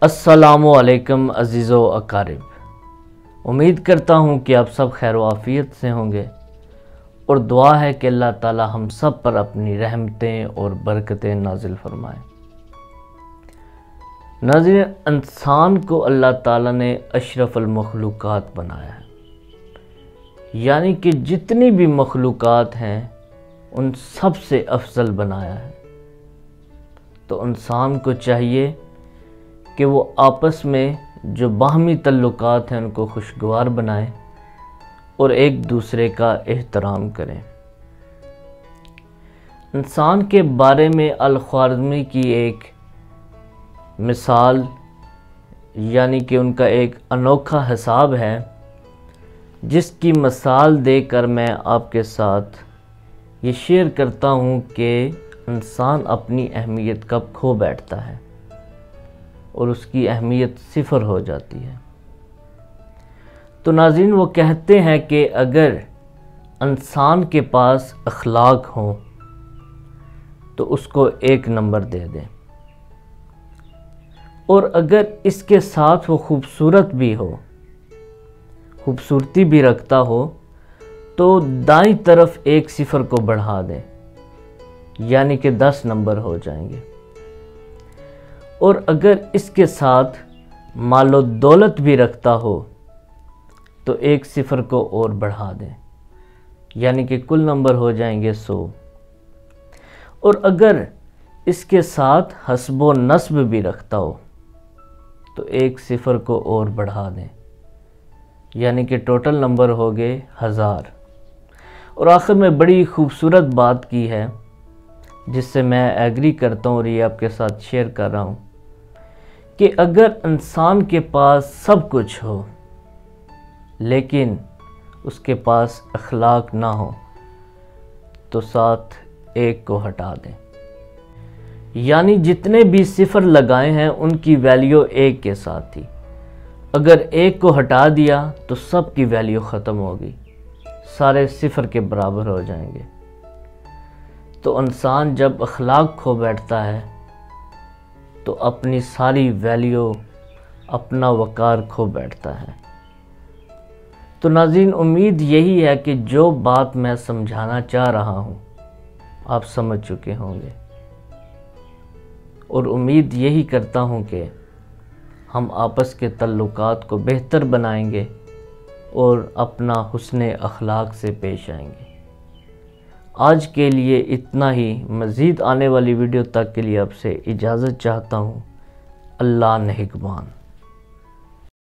अस्सलामुअलैकुम अज़ीज़ो अकारिब। उम्मीद करता हूँ कि आप सब खैर व आफ़ियत से होंगे और दुआ है कि अल्लाह ताला हम सब पर अपनी रहमतें और बरकतें नाजिल फरमाए। नाज़रीन, इंसान को अल्लाह ताला ने अशरफुल मखलूक़ात बनाया है, यानी कि जितनी भी मखलूक़ात हैं उन सब से अफजल बनाया है। तो इंसान को चाहिए कि वो आपस में जो बाहमी तल्लुकात हैं उनको खुशगवार बनाएं और एक दूसरे का एहतराम करें। इंसान के बारे में अल-ख्वारिज़मी की एक मिसाल यानी कि उनका एक अनोखा हिसाब है, जिसकी मिसाल देकर मैं आपके साथ ये शेयर करता हूँ कि इंसान अपनी अहमियत कब खो बैठता है और उसकी अहमियत सिफर हो जाती है। तो नाज़रीन, वो कहते हैं कि अगर इंसान के पास अखलाक हो तो उसको 1 नंबर दे दें, और अगर इसके साथ वो खूबसूरत भी हो, खूबसूरती भी रखता हो, तो दाईं तरफ 1 सिफर को बढ़ा दें, यानी कि 10 नंबर हो जाएंगे। और अगर इसके साथ मालो दौलत भी रखता हो तो 1 सिफर को और बढ़ा दें, यानी कि कुल नंबर हो जाएंगे 100। और अगर इसके साथ हस्बो नस्ब भी रखता हो तो 1 सिफर को और बढ़ा दें, यानी कि टोटल नंबर हो गए 1000। और आखिर में बड़ी खूबसूरत बात की है जिससे मैं एग्री करता हूँ और ये आपके साथ शेयर कर रहा हूँ कि अगर इंसान के पास सब कुछ हो लेकिन उसके पास अखलाक ना हो तो साथ 1 को हटा दें, यानी जितने भी सिफर लगाए हैं उनकी वैल्यू 1 के साथ थी। अगर 1 को हटा दिया तो सब की वैल्यू ख़त्म होगी, सारे सिफर के बराबर हो जाएंगे। तो इंसान जब अखलाक खो बैठता है तो अपनी सारी वैल्यू, अपना वक़ार खो बैठता है। तो नाज़रीन, उम्मीद यही है कि जो बात मैं समझाना चाह रहा हूँ आप समझ चुके होंगे, और उम्मीद यही करता हूँ कि हम आपस के तल्लुकात को बेहतर बनाएंगे और अपना हुस्न अखलाक से पेश आएंगे। आज के लिए इतना ही। मज़ीद आने वाली वीडियो तक के लिए आपसे इजाज़त चाहता हूँ। अल्लाह निगहबान।